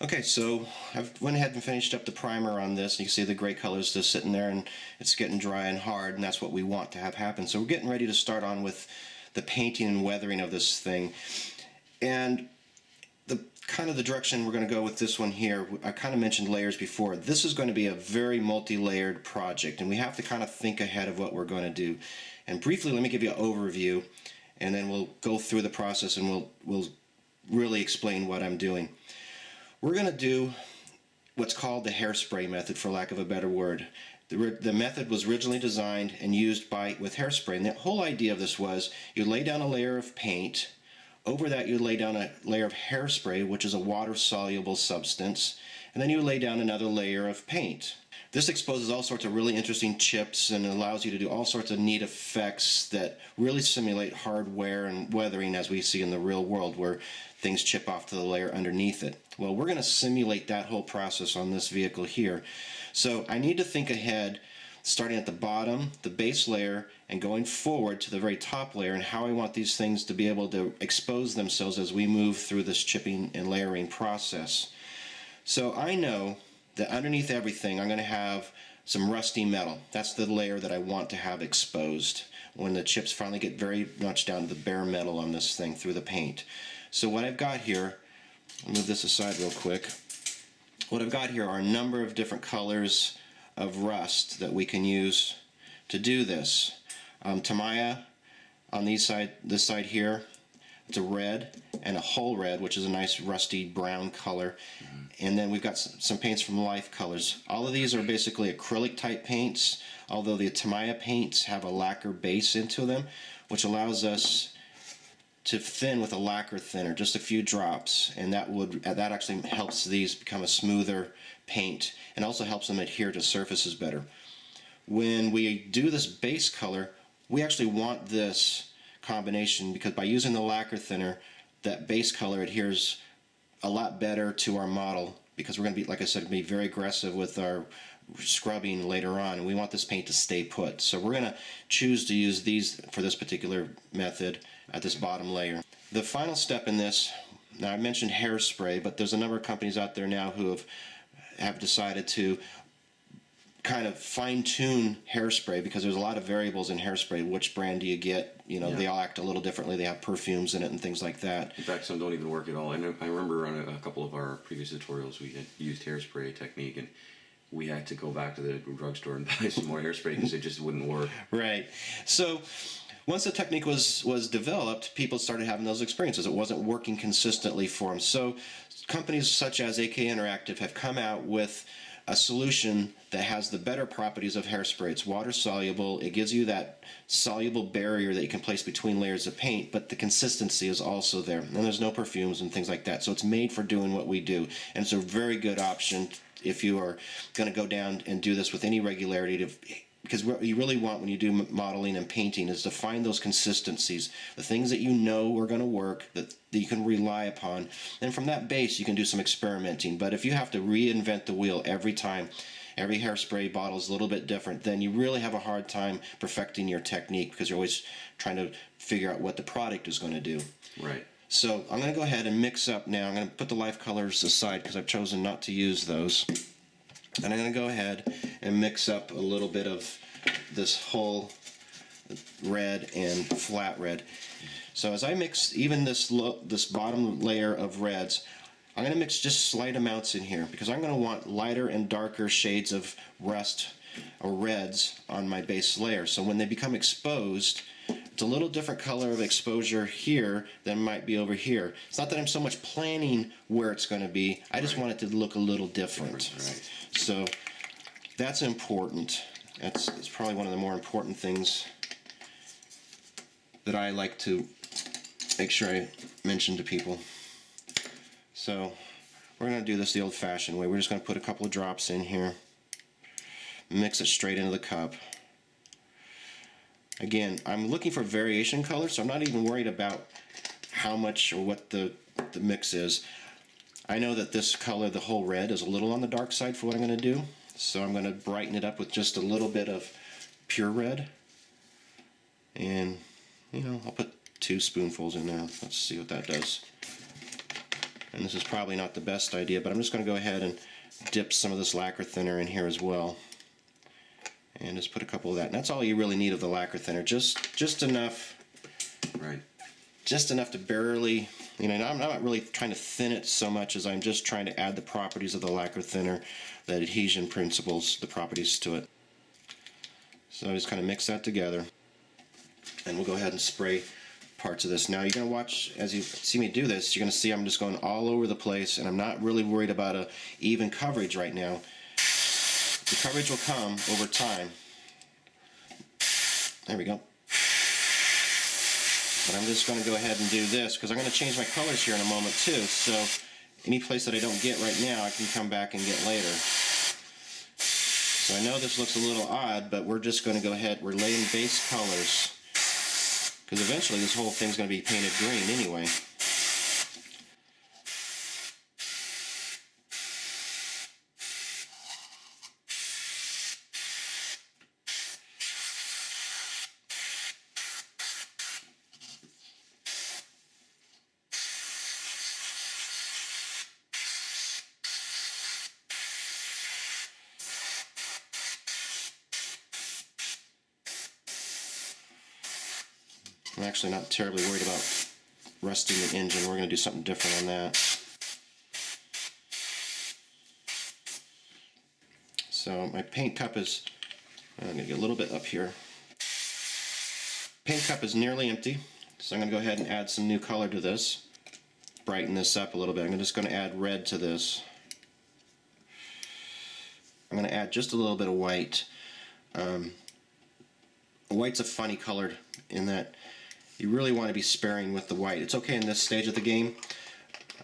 Okay, so I've went ahead and finished up the primer on this. You can see the gray color's just sitting there and it's getting dry and hard, and that's what we want to have happen. So we're getting ready to start on with the painting and weathering of this thing. And the kind of the direction we're going to go with this one here, I kind of mentioned layers before. This is going to be a very multi-layered project, and we have to kind of think ahead of what we're going to do. And briefly, let me give you an overview, and then we'll go through the process and we'll really explain what I'm doing. We're going to do what's called the hairspray method, for lack of a better word. The method was originally designed and used with hairspray, and the whole idea of this was you lay down a layer of paint. Over that you lay down a layer of hairspray, which is a water-soluble substance, and then you lay down another layer of paint. This exposes all sorts of really interesting chips and allows you to do all sorts of neat effects that really simulate hard wear and weathering as we see in the real world, where things chip off to the layer underneath it. Well, we're going to simulate that whole process on this vehicle here. So I need to think ahead, starting at the bottom, the base layer, and going forward to the very top layer, and how I want these things to be able to expose themselves as we move through this chipping and layering process. So I know that underneath everything I'm going to have some rusty metal. That's the layer that I want to have exposed when the chips finally get very much down to the bare metal on this thing through the paint. So what I've got here, I'll move this aside real quick. What I've got here are a number of different colors of rust that we can use to do this. Tamiya on this side here, it's a red and a whole red, which is a nice rusty brown color. And then we've got some paints from Life Colors. All of these are basically acrylic type paints, although the Tamiya paints have a lacquer base into them, which allows us to thin with a lacquer thinner, just a few drops, and that actually helps these become a smoother paint, and also helps them adhere to surfaces better. When we do this base color, we actually want this combination, because by using the lacquer thinner, that base color adheres a lot better to our model, because we're going to be, like I said, be very aggressive with our scrubbing later on, and we want this paint to stay put. So we're going to choose to use these for this particular method at this bottom layer. The final step in this, now I mentioned hairspray, but there's a number of companies out there now who have decided to kind of fine-tune hairspray, because there's a lot of variables in hairspray. Which brand do you get? You know, They all act a little differently. They have perfumes in it and things like that. In fact, some don't even work at all. I remember on a couple of our previous tutorials we had used hairspray technique, and we had to go back to the drugstore and buy some more hairspray because it just wouldn't work. Right. So once the technique was developed, people started having those experiences. It wasn't working consistently for them. So companies such as AK Interactive have come out with a solution that has the better properties of hairspray. It's water soluble. It gives you that soluble barrier that you can place between layers of paint, but the consistency is also there. And there's no perfumes and things like that. So it's made for doing what we do. And it's a very good option if you are going to go down and do this with any regularity, because what you really want when you do modeling and painting is to find those consistencies, the things that you know are going to work, that you can rely upon, and from that base you can do some experimenting. But if you have to reinvent the wheel every time, every hairspray bottle is a little bit different, then you really have a hard time perfecting your technique, because you're always trying to figure out what the product is going to do. Right. So I'm going to go ahead and mix up now. I'm going to put the Life Colors aside because I've chosen not to use those. And I'm going to go ahead and mix up a little bit of this whole red and flat red. So as I mix even this bottom layer of reds, I'm going to mix just slight amounts in here, because I'm going to want lighter and darker shades of rust or reds on my base layer. So when they become exposed, it's a little different color of exposure here than might be over here. It's not that I'm so much planning where it's going to be. I just want it to look a little different. Right. So that's important. It's probably one of the more important things that I like to make sure I mention to people. So we're going to do this the old-fashioned way. We're just going to put a couple of drops in here, mix it straight into the cup. Again, I'm looking for variation color, so I'm not even worried about how much or what the mix is. I know that this color, the whole red, is a little on the dark side for what I'm going to do, so I'm going to brighten it up with just a little bit of pure red. And, you know, I'll put 2 spoonfuls in there. Let's see what that does. And this is probably not the best idea, but I'm just going to go ahead and dip some of this lacquer thinner in here as well. And just put a couple of that. And that's all you really need of the lacquer thinner. Just enough. Right. Just enough to barely, I'm not really trying to thin it so much as I'm just trying to add the properties of the lacquer thinner, the adhesion principles, the properties to it. So I just kind of mix that together. And we'll go ahead and spray parts of this. Now you're going to watch, as you see me do this, you're going to see I'm just going all over the place, and I'm not really worried about a even coverage right now. The coverage will come over time. There we go. But I'm just going to go ahead and do this because I'm going to change my colors here in a moment too. So any place that I don't get right now, I can come back and get later. So I know this looks a little odd, but we're just going to go ahead. We're laying base colors because eventually this whole thing's going to be painted green anyway. I'm actually not terribly worried about rusting the engine. We're going to do something different on that. So my paint cup is, I'm going to get a little bit up here. Paint cup is nearly empty, so I'm going to go ahead and add some new color to this. Brighten this up a little bit. I'm just going to add red to this. I'm going to add just a little bit of white. White's a funny color in that you really want to be sparing with the white. It's okay in this stage of the game,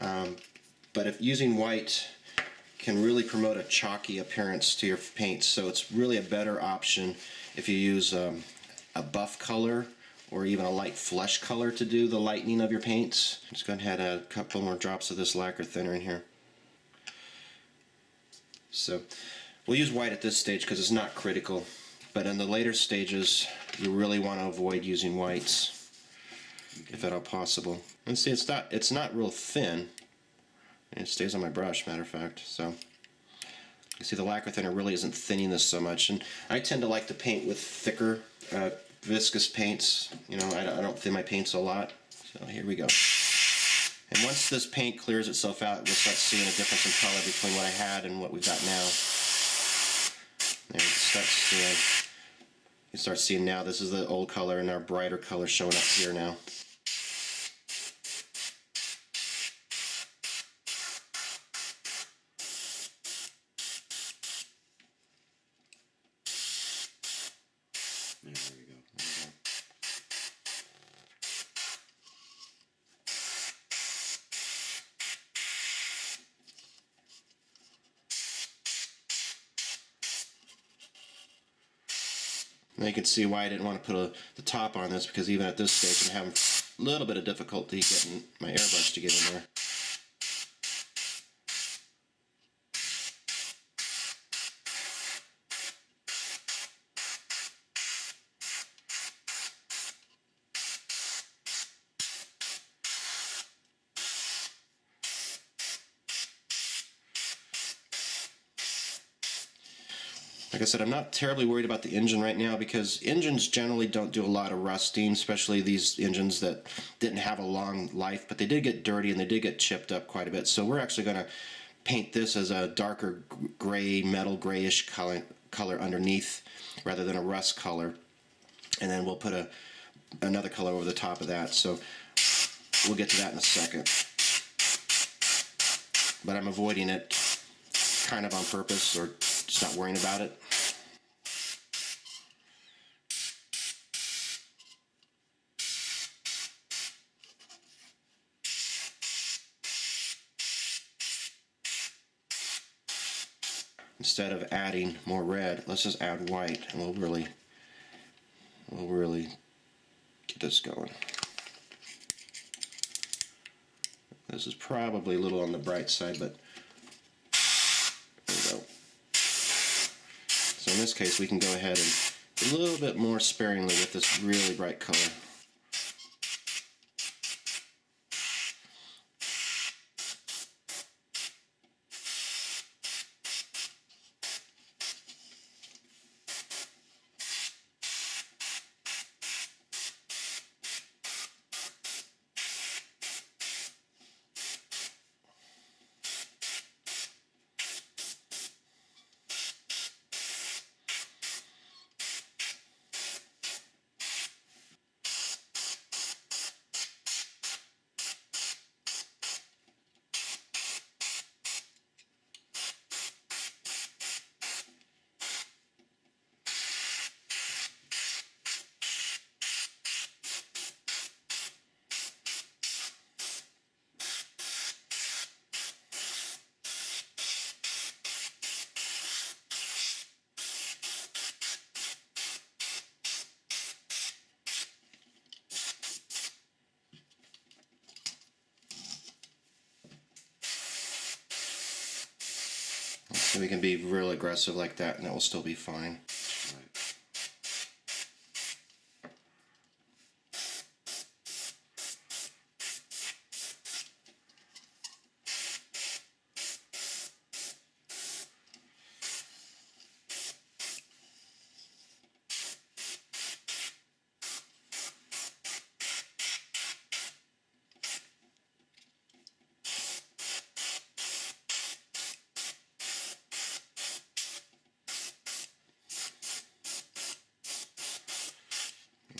but if using white can really promote a chalky appearance to your paints, so it's really a better option if you use a buff color or even a light flesh color to do the lightening of your paints. Just go ahead and add a couple more drops of this lacquer thinner in here. So we'll use white at this stage because it's not critical, but in the later stages you really want to avoid using whites if at all possible. And see, it's not real thin. It stays on my brush, matter of fact. So you see the lacquer thinner really isn't thinning this so much. And I tend to like to paint with thicker viscous paints. I don't thin my paints a lot. So here we go. And once this paint clears itself out, we'll start seeing a difference in color between what I had and what we've got now. There, you start seeing now this is the old color and our brighter color showing up here now. There we go. Now you can see why I didn't want to put the top on this, because even at this stage I'm having a little bit of difficulty getting my airbrush to get in there. Like I said, I'm not terribly worried about the engine right now because engines generally don't do a lot of rusting, especially these engines that didn't have a long life, but they did get dirty and they did get chipped up quite a bit. So we're actually going to paint this as a darker gray, metal grayish color underneath rather than a rust color. And then we'll put another color over the top of that. So we'll get to that in a second. But I'm avoiding it kind of on purpose, or just not worrying about it. Instead of adding more red, let's just add white, and we'll really get this going. This is probably a little on the bright side, but there we go. So in this case, we can go ahead and a little bit more sparingly with this really bright color. And we can be real aggressive like that and it will still be fine. Right.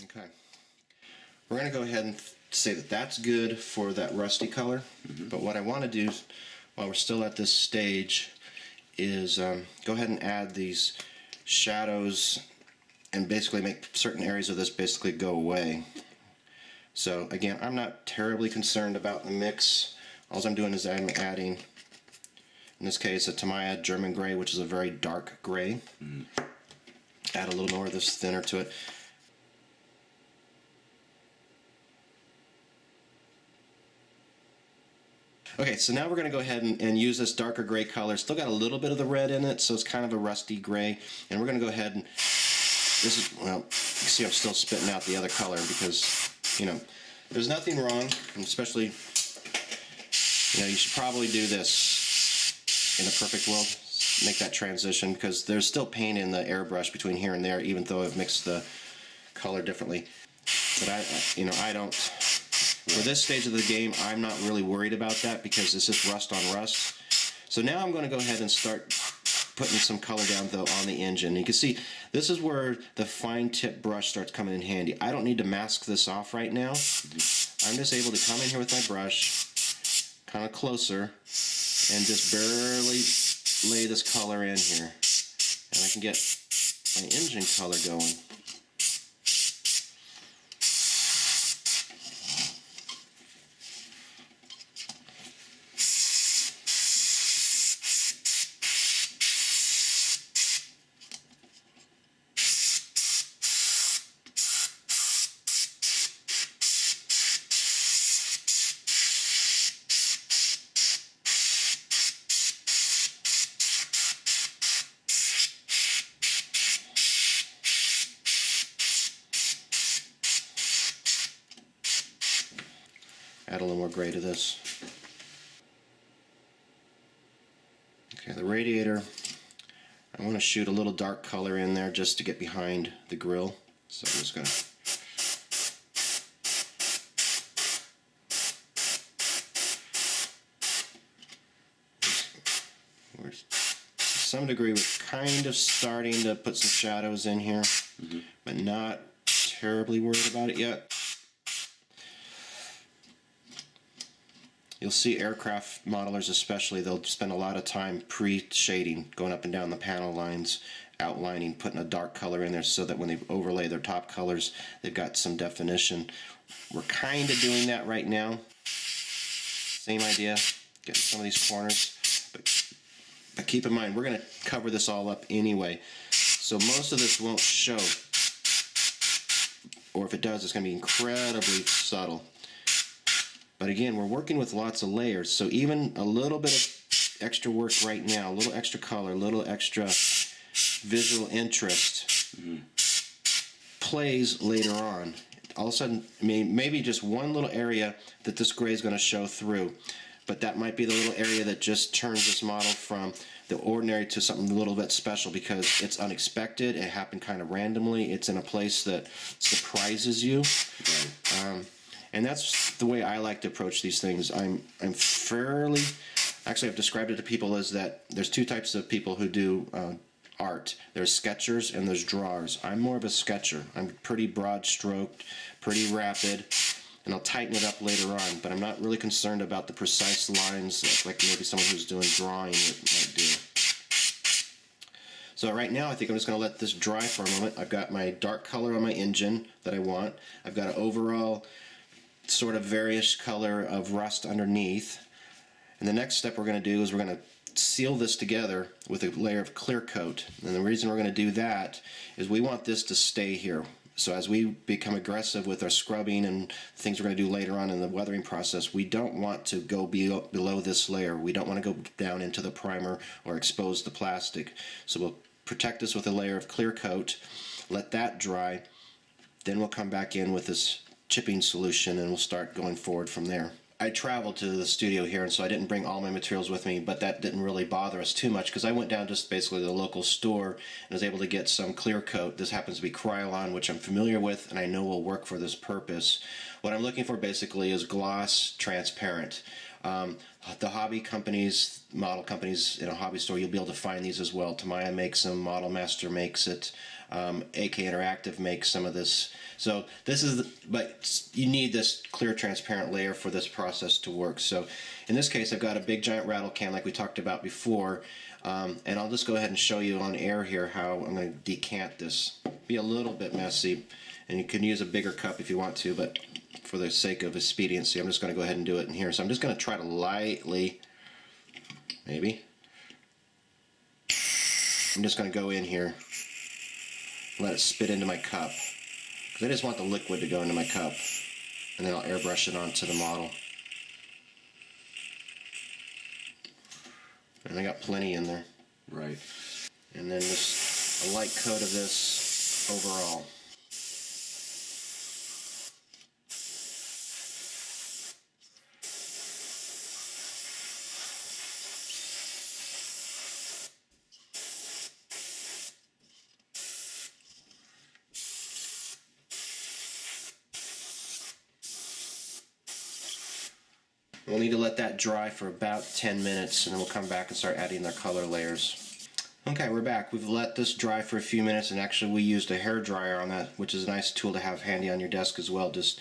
Okay. We're going to go ahead and say that that's good for that rusty color. But what I want to do while we're still at this stage is go ahead and add these shadows and basically make certain areas of this basically go away. So again, I'm not terribly concerned about the mix. All I'm doing is I'm adding, in this case, a Tamiya German gray, which is a very dark gray. Add a little more of this thinner to it. Okay, so now we're going to go ahead and use this darker gray color. Still got a little bit of the red in it, so it's kind of a rusty gray. And we're going to go ahead and, this is, well, you can see I'm still spitting out the other color because, you know, there's nothing wrong, and especially, you know, you should probably do this in a perfect world, make that transition, because there's still paint in the airbrush between here and there, even though I've mixed the color differently. But I don't. For this stage of the game, I'm not really worried about that because this is rust on rust. So now I'm going to go ahead and start putting some color down though on the engine. You can see this is where the fine tip brush starts coming in handy. I don't need to mask this off right now. I'm just able to come in here with my brush kind of closer and just barely lay this color in here. And I can get my engine color going. Add a little more gray to this. Okay, the radiator, I want to shoot a little dark color in there just to get behind the grill. So I'm just going to... To some degree we're kind of starting to put some shadows in here, but not terribly worried about it yet. You'll see aircraft modelers especially, they'll spend a lot of time pre-shading, going up and down the panel lines, outlining, putting a dark color in there so that when they overlay their top colors, they've got some definition. We're kind of doing that right now. Same idea, getting some of these corners. But keep in mind, we're going to cover this all up anyway. So most of this won't show. Or if it does, it's going to be incredibly subtle. But again, we're working with lots of layers, so even a little bit of extra work right now, a little extra color, a little extra visual interest plays later on. All of a sudden, maybe just one little area that this gray is going to show through, but that might be the little area that just turns this model from the ordinary to something a little bit special because it's unexpected, it happened kind of randomly, it's in a place that surprises you. And that's the way I like to approach these things. I'm fairly, actually I've described it to people as that there's two types of people who do art. There's sketchers and there's drawers. I'm more of a sketcher. I'm pretty broad stroked, pretty rapid, and I'll tighten it up later on, but I'm not really concerned about the precise lines like maybe someone who's doing drawing might do. So right now I think I'm just going to let this dry for a moment. I've got my dark color on my engine that I want. I've got an overall sort of various color of rust underneath. And the next step we're going to do is we're going to seal this together with a layer of clear coat. And the reason we're going to do that is we want this to stay here. So as we become aggressive with our scrubbing and things we're going to do later on in the weathering process, we don't want to go below this layer. We don't want to go down into the primer or expose the plastic. So we'll protect this with a layer of clear coat, let that dry, then we'll come back in with this chipping solution and we'll start going forward from there. I traveled to the studio here, and so I didn't bring all my materials with me, but that didn't really bother us too much because I went down just basically to the local store and was able to get some clear coat. This happens to be Krylon, which I'm familiar with and I know will work for this purpose. What I'm looking for basically is gloss transparent. The hobby companies, model companies in a hobby store, you'll be able to find these as well. Tamiya makes them, Model Master makes it, AK Interactive makes some of this. So this is, but you need this clear transparent layer for this process to work. So in this case I've got a big giant rattle can like we talked about before, and I'll just go ahead and show you on air here how I'm going to decant this. Be a little bit messy, and you can use a bigger cup if you want to, but for the sake of expediency I'm just going to go ahead and do it in here. So I'm just going to try to lightly, maybe, I'm just going to go in here, let it spit into my cup. I just want the liquid to go into my cup, and then I'll airbrush it onto the model. And I got plenty in there. Right. And then just a light coat of this overall. We'll need to let that dry for about 10 minutes, and then we'll come back and start adding their color layers. Okay, we're back. We've let this dry for a few minutes, and actually we used a hair dryer on that, which is a nice tool to have handy on your desk as well. Just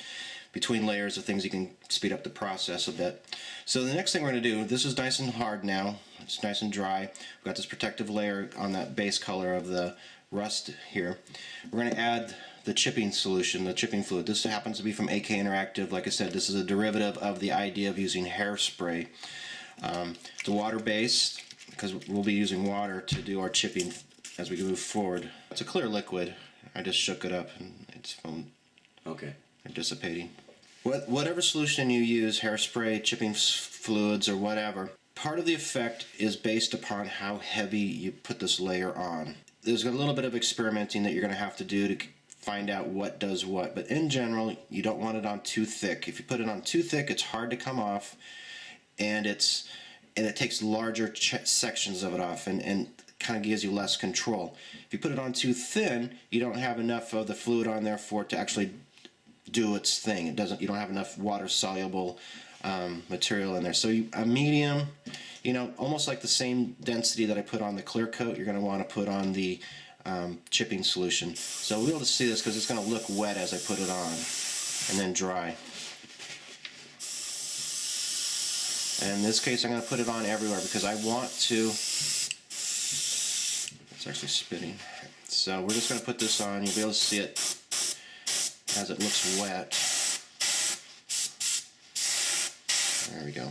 between layers of things, you can speed up the process a bit. So the next thing we're going to do, this is nice and hard now. It's nice and dry. We've got this protective layer on that base color of the rust here. We're going to add the chipping solution, the chipping fluid. This happens to be from AK Interactive. Like I said, this is a derivative of the idea of using hairspray. It's water-based because we'll be using water to do our chipping as we move forward. It's a clear liquid. I just shook it up and it's Okay. dissipating. Whatever solution you use, hairspray, chipping fluids, or whatever, part of the effect is based upon how heavy you put this layer on. There's a little bit of experimenting that you're going to have to do to find out what does what, but in general you don't want it on too thick. If you put it on too thick, it's hard to come off, and it takes larger sections of it off, and kind of gives you less control. If you put it on too thin, you don't have enough of the fluid on there for it to actually do its thing. You don't have enough water soluble material in there. So a medium, almost like the same density that I put on the clear coat, you're going to want to put on the chipping solution. So we'll be able to see this because it's going to look wet as I put it on and then dry. And in this case I'm going to put it on everywhere because I want to, it's actually spitting. So we're just going to put this on. You'll be able to see it as it looks wet. There we go.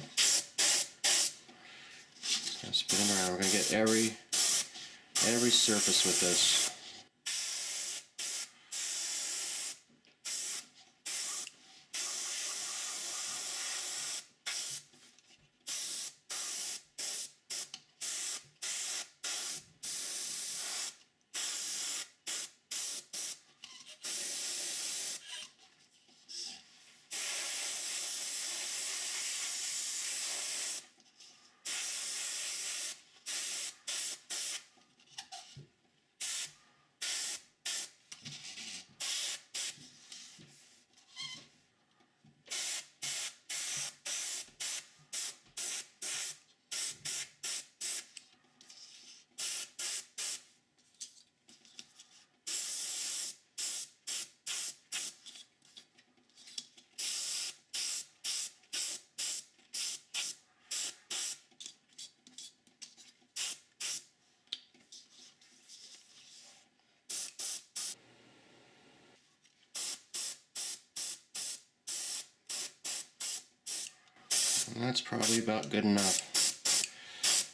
Just going to spin it around. We're going to get every surface with this. And that's probably about good enough.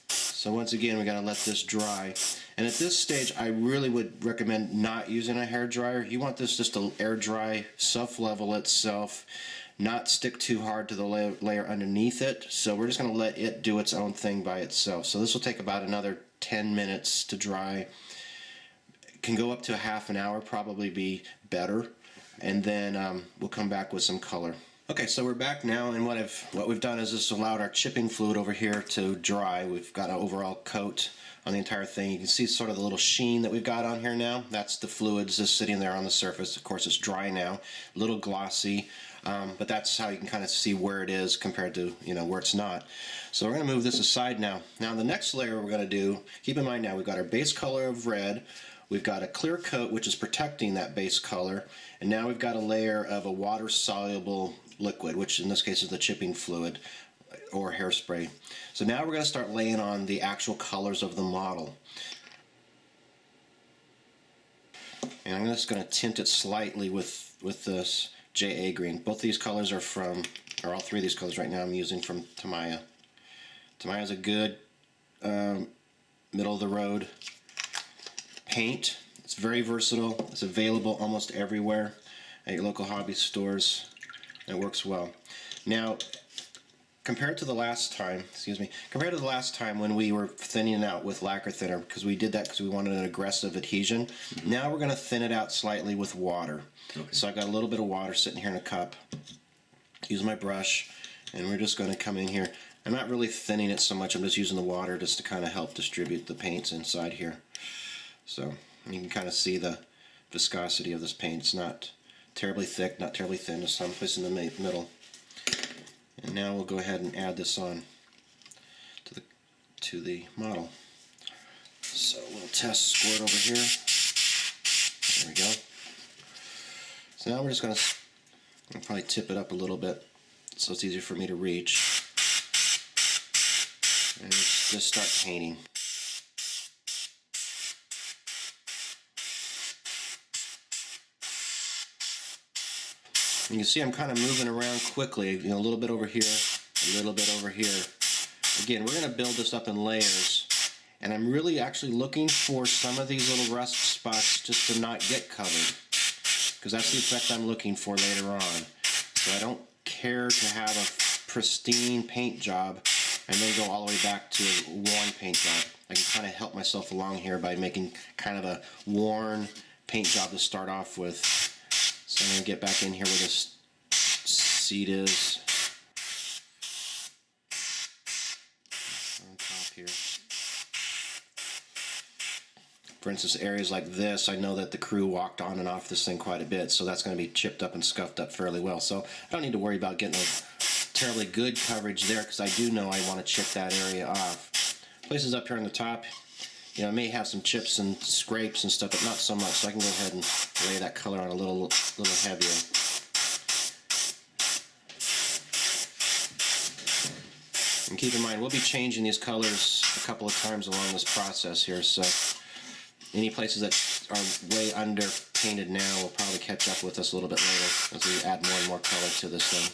So once again, we got to let this dry. And at this stage, I really would recommend not using a hair dryer. You want this just to air dry, self-level itself, not stick too hard to the layer underneath it. So we're just going to let it do its own thing by itself. So this will take about another 10 minutes to dry. It can go up to a half an hour, probably be better. And then we'll come back with some color. Okay, so we're back now, and what we've done is this allowed our chipping fluid over here to dry. We've got an overall coat on the entire thing. You can see sort of the little sheen that we've got on here now. That's the fluids just sitting there on the surface. Of course, it's dry now, a little glossy, but that's how you can kind of see where it is compared to where it's not. So we're going to move this aside now. Now the next layer we're going to do, keep in mind now we've got our base color of red, we've got a clear coat which is protecting that base color, and now we've got a layer of a water-soluble liquid, which in this case is the chipping fluid or hairspray. So now we're going to start laying on the actual colors of the model. And I'm just going to tint it slightly with this JA green. Both these colors are from, or all three of these colors right now I'm using from Tamaya. Tamaya is a good middle of the road paint. It's very versatile. It's available almost everywhere at your local hobby stores. It works well. Now, compared to the last time when we were thinning it out with lacquer thinner, because we did that because we wanted an aggressive adhesion, now we're going to thin it out slightly with water. Okay. So I've got a little bit of water sitting here in a cup. Use my brush, and we're just going to come in here. I'm not really thinning it so much, I'm just using the water just to kind of help distribute the paints inside here. So you can kind of see the viscosity of this paint. It's not terribly thick, not terribly thin, just someplace in the middle. And now we'll go ahead and add this on to the model. So we'll test squirt over here. There we go. So now we're just going to probably tip it up a little bit so it's easier for me to reach. And just start painting. You can see I'm kind of moving around quickly, a little bit over here, a little bit over here. Again, we're going to build this up in layers, and I'm really actually looking for some of these little rust spots just to not get covered, because that's the effect I'm looking for later on. So I don't care to have a pristine paint job and then go all the way back to a worn paint job. I can kind of help myself along here by making kind of a worn paint job to start off with. So I'm going to get back in here where this seat is. On top here. For instance, areas like this, I know that the crew walked on and off this thing quite a bit, so that's going to be chipped up and scuffed up fairly well. So I don't need to worry about getting a terribly good coverage there, because I do know I want to chip that area off. Places up here on the top, I may have some chips and scrapes and stuff, but not so much. So I can go ahead and lay that color on a little heavier. And keep in mind, we'll be changing these colors a couple of times along this process here. So any places that are way under painted now will probably catch up with us a little bit later as we add more and more color to this thing.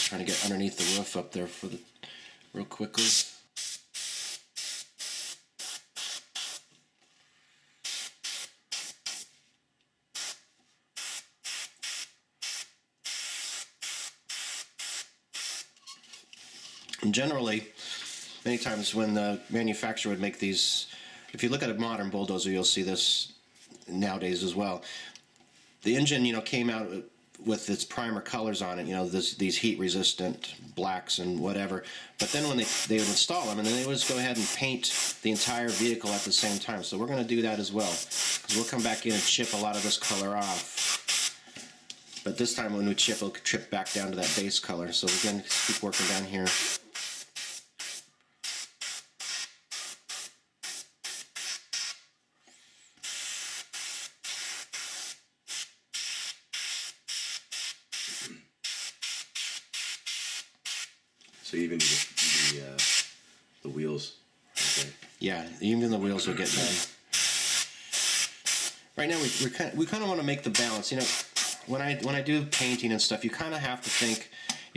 Trying to get underneath the roof up there real quickly. And generally, many times when the manufacturer would make these, if you look at a modern bulldozer, you'll see this nowadays as well. The engine, came out with its primer colors on it, these heat-resistant blacks and whatever. But then when they would install them, and then they would just go ahead and paint the entire vehicle at the same time. So we're going to do that as well, because we'll come back in and chip a lot of this color off. But this time when we chip, it'll chip back down to that base color. So again, keep working down here. So even the wheels. Okay. Yeah, even the wheels will get done. Right now we kind of want to make the balance. When I do painting and stuff, you kind of have to think.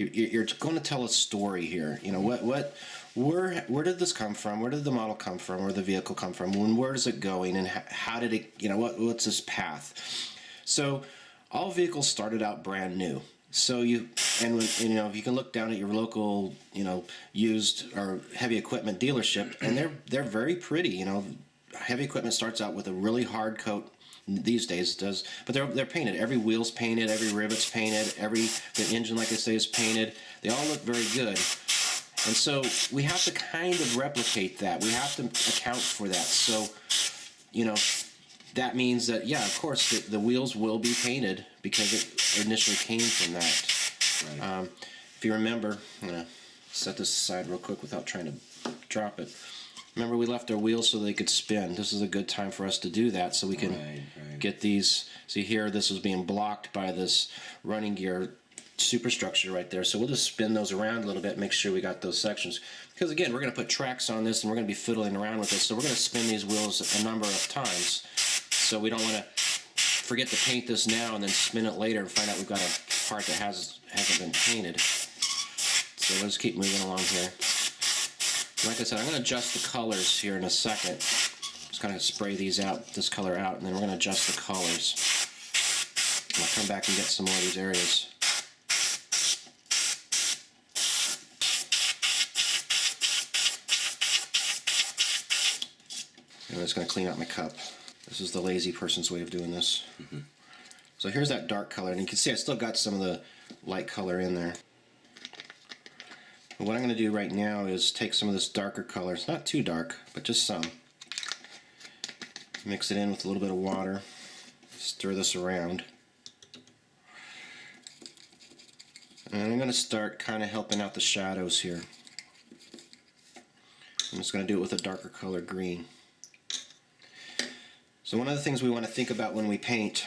you're going to tell a story here. You know, where did this come from? Where did the model come from? Where did the vehicle come from? Where is it going? And how did it, you know, what's this path? So all vehicles started out brand new. So you know, if you can look down at your local, you know, used or heavy equipment dealership, and they're very pretty. You know, heavy equipment starts out with a really hard coat. These days it does, but they're painted. Every wheel's painted, every rivet's painted, the engine, like I say, is painted. They all look very good. And so we have to kind of replicate that. We have to account for that. So, you know, that means that, yeah, of course, the wheels will be painted because it initially came from that. Right. If you remember, I'm going to set this aside real quick without trying to drop it. Remember, we left our wheels so they could spin. This is a good time for us to do that so we can get these. See here, this was being blocked by this running gear superstructure right there. So we'll just spin those around a little bit, make sure we got those sections. Because again, we're going to put tracks on this and we're going to be fiddling around with this. So we're going to spin these wheels a number of times. So we don't want to forget to paint this now and then spin it later and find out we've got a part that hasn't been painted. So let's keep moving along here. Like I said, I'm going to adjust the colors here in a second. Just kind of spray these out, this color out, and then we're going to adjust the colors. And I'll come back and get some more of these areas. And I'm just going to clean out my cup. This is the lazy person's way of doing this. Mm-hmm. So here's that dark color, and you can see I still got some of the light color in there. What I'm going to do right now is take some of this darker color. It's not too dark, but just some. Mix it in with a little bit of water. Stir this around. And I'm going to start kind of helping out the shadows here. I'm just going to do it with a darker color green. So one of the things we want to think about when we paint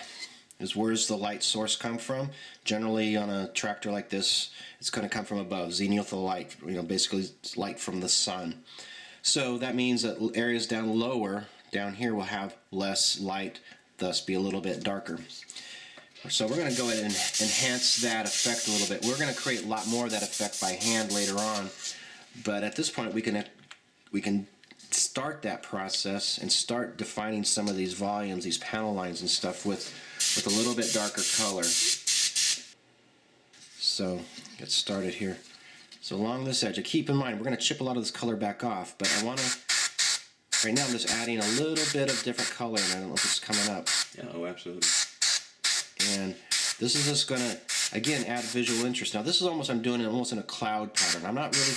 is where's the light source come from. Generally on a tractor like this, it's going to come from above, zenithal light, you know, basically light from the sun. So that means that areas down lower, down here, will have less light, thus be a little bit darker. So we're going to go ahead and enhance that effect a little bit. We're going to create a lot more of that effect by hand later on, but at this point we can start that process and start defining some of these volumes, these panel lines and stuff with a little bit darker color. So get started here. So along this edge, keep in mind we're going to chip a lot of this color back off, but I want to, right now I'm just adding a little bit of different color, and I don't know if it's coming up. Yeah, oh, absolutely. And this is just going to, again, add visual interest. Now this is almost, I'm doing it almost in a cloud pattern. I'm not really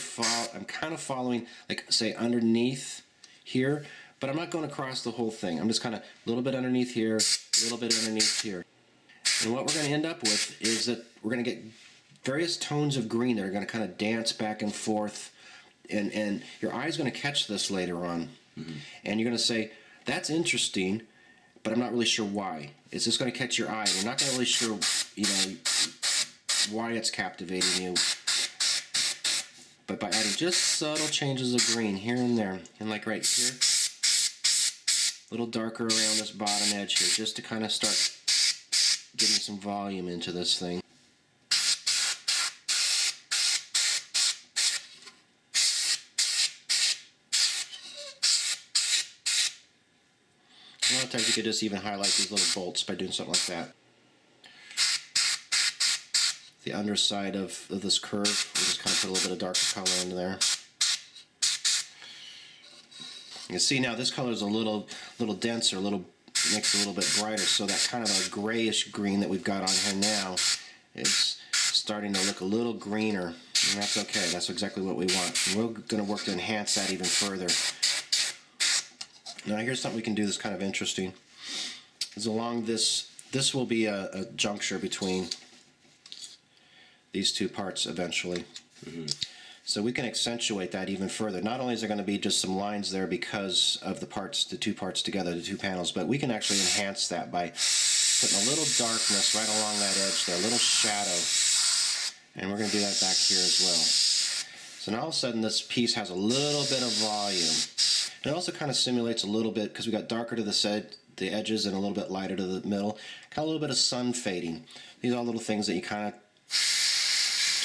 I'm kind of following, like, say, underneath here, but I'm not going across the whole thing. I'm just kind of a little bit underneath here, a little bit underneath here. And what we're going to end up with is that we're going to get various tones of green that are going to kind of dance back and forth, and your eye's going to catch this later on. Mm-hmm. And you're going to say, that's interesting, but I'm not really sure why. It's just going to catch your eye. You're not going to really sure, you know, why it's captivating you. But by adding just subtle changes of green here and there, and like right here, a little darker around this bottom edge here, just to kind of start getting some volume into this thing. A lot of times you could just even highlight these little bolts by doing something like that. The underside of this curve, we'll just kind of put a little bit of darker color into there. You can see now this color is a little denser, makes it a little bit brighter, so that kind of a grayish green that we've got on here now is starting to look a little greener, and that's okay. That's exactly what we want. And we're going to work to enhance that even further. Now here's something we can do that's kind of interesting. Is along this will be a juncture between these two parts eventually. Mm-hmm. So we can accentuate that even further. Not only is there going to be just some lines there because of the two parts together, the two panels, but we can actually enhance that by putting a little darkness right along that edge there, a little shadow. And we're going to do that back here as well. So now all of a sudden this piece has a little bit of volume. And it also kind of simulates a little bit, because we got darker to the edges and a little bit lighter to the middle, kind of a little bit of sun fading. These are all little things that you kind of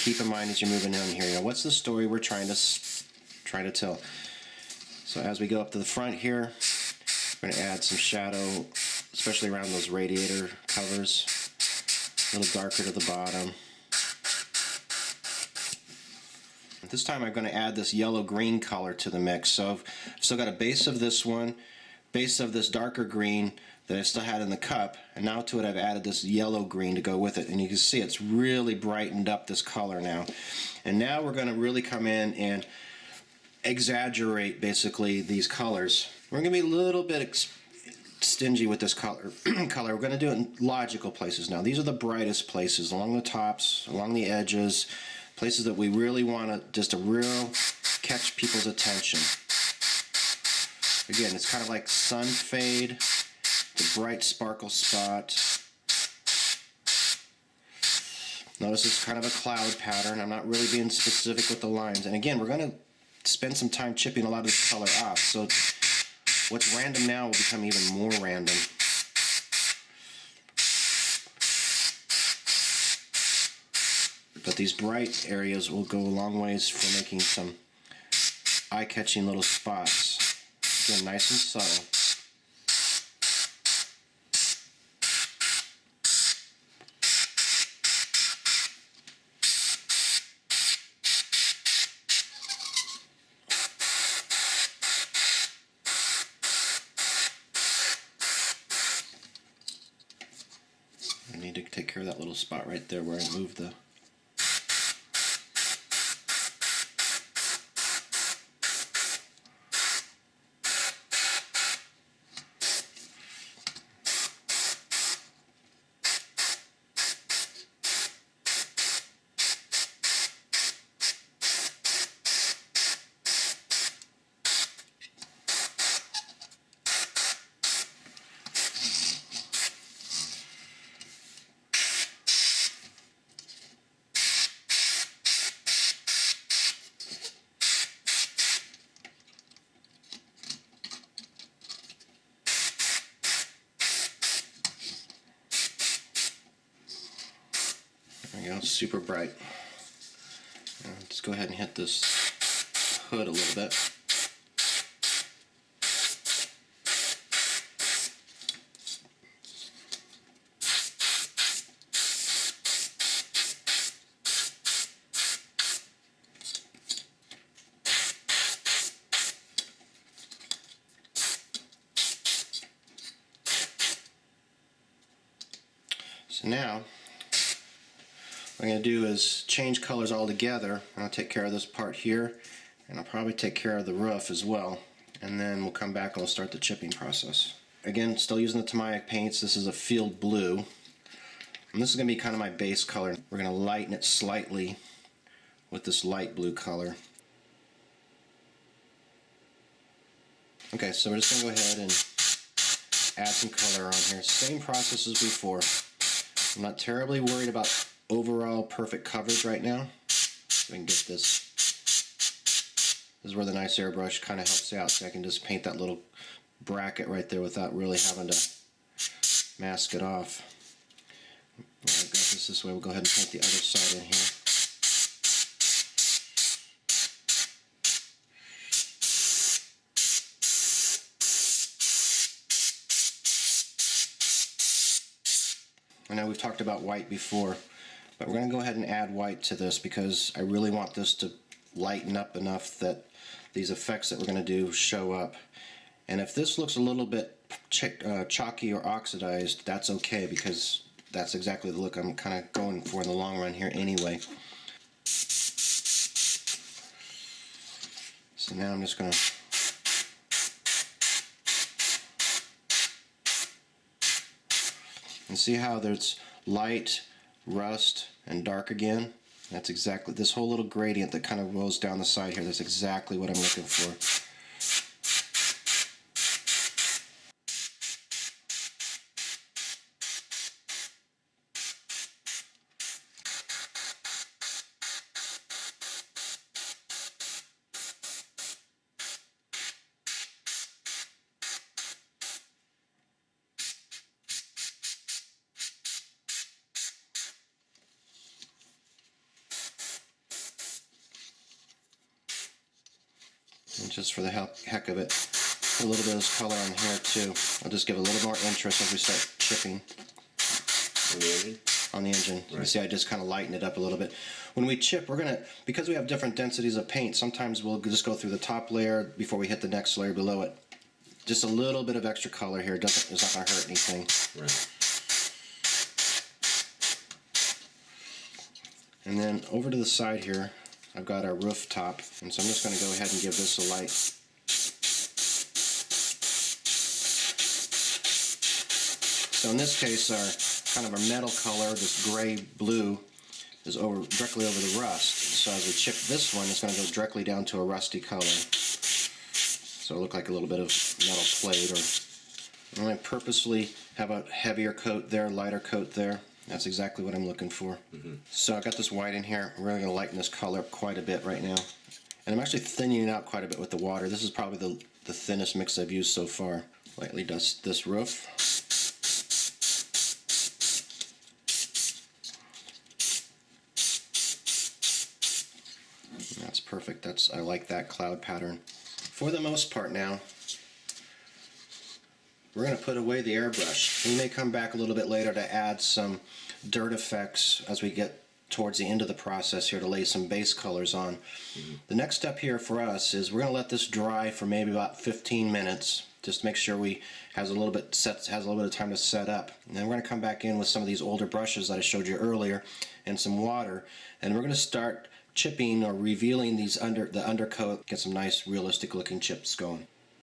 keep in mind as you're moving in here. You know, what's the story we're trying to tell? So as we go up to the front here, we're going to add some shadow, especially around those radiator covers. A little darker to the bottom. This time I'm going to add this yellow-green color to the mix. So I've still got a base of this one, base of this darker green that I still had in the cup, and now to it I've added this yellow-green to go with it. And you can see it's really brightened up this color now. And now we're going to really come in and exaggerate basically these colors. We're going to be a little bit stingy with this color. We're going to do it in logical places now. These are the brightest places, along the tops, along the edges, places that we really want to just real catch people's attention. Again, it's kind of like sun fade, the bright sparkle spot. Notice it's kind of a cloud pattern. I'm not really being specific with the lines. And again, we're going to spend some time chipping a lot of this color off. So what's random now will become even more random. But these bright areas will go a long ways for making some eye-catching little spots. Again, nice and subtle. I need to take care of that little spot right there where I moved the... There we go, super bright. Let's go ahead and hit this hood a little bit. So now, what I'm going to do is change colors altogether. I'll take care of this part here, and I'll probably take care of the roof as well. And then we'll come back and we'll start the chipping process. Again, still using the Tamiya paints. This is a field blue. And this is going to be kind of my base color. We're going to lighten it slightly with this light blue color. Okay, so we're just going to go ahead and add some color on here. Same process as before. I'm not terribly worried about overall perfect coverage right now. So I can get this. This is where the nice airbrush kind of helps out, so I can just paint that little bracket right there without really having to mask it off. Well, I've got this way. We'll go ahead and paint the other side in here. I know we've talked about white before, but we're going to go ahead and add white to this because I really want this to lighten up enough that these effects that we're going to do show up. And if this looks a little bit chalky or oxidized, that's okay, because that's exactly the look I'm kind of going for in the long run here anyway. So now I'm just going to and see how there's light, rust, and dark again. That's exactly this whole little gradient that kind of rolls down the side here. That's exactly what I'm looking for. just for the heck of it. Put a little bit of this color on here too. I'll just give it a little more interest as we start chipping. On the engine? On the engine. Right. You can see I just kind of lighten it up a little bit. When we chip, we're going to, because we have different densities of paint, sometimes we'll just go through the top layer before we hit the next layer below it. Just a little bit of extra color here. It's not going to hurt anything. Right. And then over to the side here, I've got our roof top, and so I'm just going to go ahead and give this a light. So in this case, our kind of our metal color, this gray-blue, is directly over the rust. So as we chip this one, it's going to go directly down to a rusty color. So it'll look like a little bit of metal plate. Or I'm going to purposely have a heavier coat there, lighter coat there. That's exactly what I'm looking for. So I got this white in here. I'm really going to lighten this color up quite a bit right now. And I'm actually thinning it out quite a bit with the water. This is probably the thinnest mix I've used so far. Lightly dust this roof. That's perfect. I like that cloud pattern. For the most part now, we're going to put away the airbrush. We may come back a little bit later to add some dirt effects as we get towards the end of the process here to lay some base colors on. The next step here for us is we're going to let this dry for maybe about 15 minutes. Just make sure has a little bit of time to set up. And then we're going to come back in with some of these older brushes that I showed you earlier and some water, and we're going to start chipping or revealing the undercoat, get some nice realistic looking chips going.